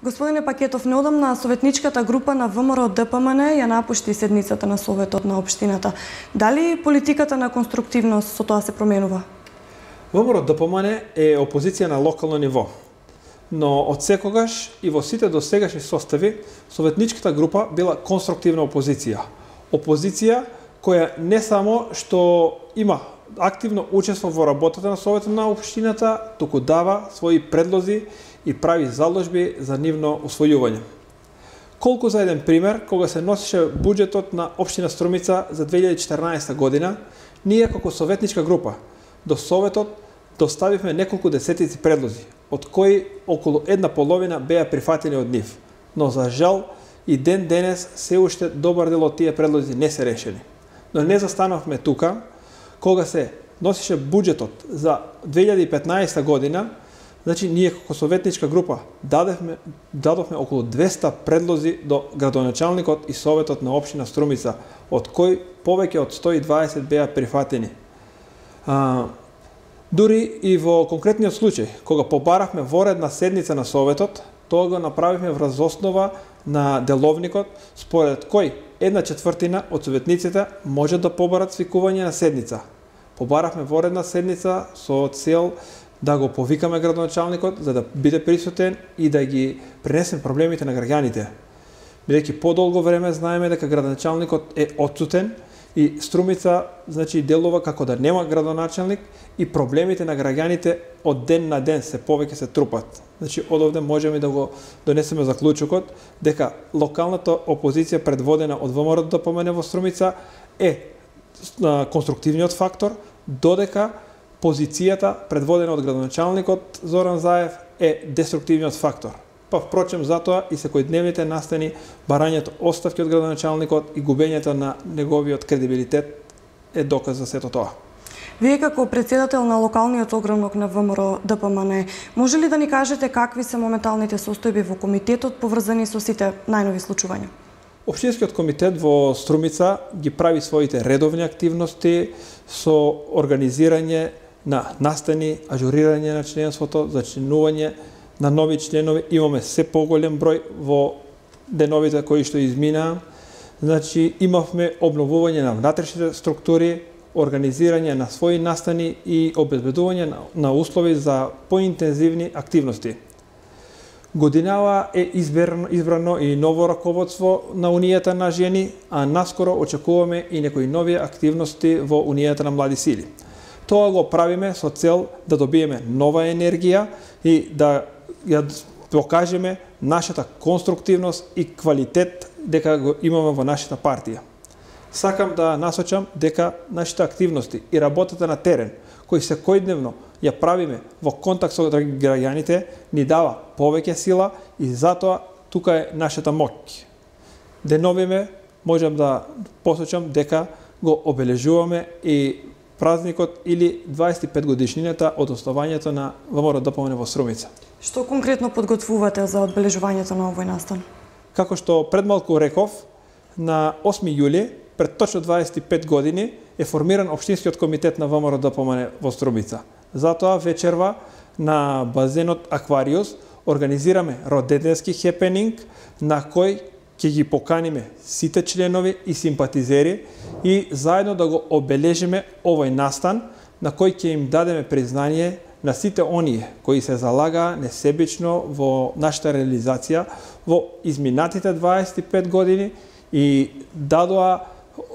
Господине Пакетов, неодамна советничката група на ВМРО ДПМН ја напушти седницата на Советот на општината. Дали политиката на конструктивност со тоа се променува? ВМРО ДПМН е опозиција на локално ниво. Но од секогаш и во сите досегашни состави, советничката група била конструктивна опозиција. Опозиција која не само што има активно учество во работата на Советот на општината, туку дава своји предлози и прави заложби за нивно усвојување. Колку за еден пример, кога се носеше буџетот на општина Струмица за 2014 година, ние како советничка група до Советот доставивме неколку десетици предлози, од кои околу една половина беа прифатени од нив. Но за жал и ден денес се уште добар дел од тие предлози не се решени. Но не застанавме тука, кога се носеше буџетот за 2015 година, значи ние како советничка група дадовме околу 200 предлози до градоначалникот и Советот на општина Струмица, од кои повеќе од 120 беа прифатени. Дури и во конкретниот случај, кога побаравме воредна седница на Советот, тоа го направивме врз основа на деловникот, според кој 1/4 од советниците може да побарат свикување на седница. Побаравме воредна седница со цел да го повикаме градоначалникот за да биде присутен и да ги пренесем проблемите на граѓаните. Бидејќи подолго време знаеме дека градоначалникот е отсутен и Струмица значи делува како да нема градоначалник и проблемите на граѓаните од ден на ден се повеќе се трупат. Значи одовде можеме да го донесеме заклучокот дека локалната опозиција предводена од ВМРО ДПМН во Струмица е конструктивниот фактор, додека позицијата предводена од градоначалникот Зоран Заев е деструктивниот фактор. Па впрочем затоа и секојдневните настани барањето оставки од градоначалникот и губењето на неговиот кредибилитет е доказ за сето тоа. Вие како претседател на локалниот огранок на ВМРО ДПМН, може ли да ни кажете какви се моменталните состојби во комитетот поврзани со сите најнови случувања? Општинскиот комитет во Струмица ги прави своите редовни активности со организирање на настани, ажурирање на членството, зачленување на нови членови. Имаме се поголем број во деновите кои што изминаа. Значи имавме обновување на внатрешните структури, организирање на своји настани и обезбедување на услови за поинтензивни активности. Годинава е избрано и ново раководство на Унијата на жени, а наскоро очекуваме и некои нови активности во Унијата на млади сили. Тоа го правиме со цел да добиеме нова енергија и да ја покажеме нашата конструктивност и квалитет дека го имаме во нашата партија. Сакам да насочам дека нашите активности и работата на терен, кои секојдневно ја правиме во контакт со граѓаните, ни дава повеќе сила и затоа тука е нашата моќ. Деновиме можам да посочам дека го обележуваме и празникот или 25 годишнината од основањето на ВМРО ДПМН во Струмица. Што конкретно подготвувате за одбележувањето на овој настан? Како што пред малку реков, на 8 јули, пред точно 25 години, е формиран Општинскиот комитет на ВМРО ДПМН во Струмица. Затоа вечерва на базенот Аквариус организираме роденденски хепенинг на кој ќе ги поканиме сите членови и симпатизери и заедно да го обележиме овој настан на кој ќе им дадеме признание на сите оние кои се залагаа несебично во нашата реализација во изминатите 25 години и дадоа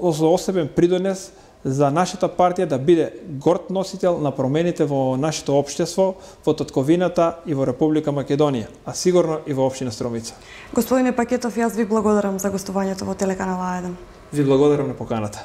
особен придонес за нашата партија да биде горд носител на промените во нашето општество, во татковината и во Република Македонија, а сигурно и во општина Струмица. Господине Пакетов, јас ви благодарам за гостувањето во телеканал А1. Ви благодарам на поканата.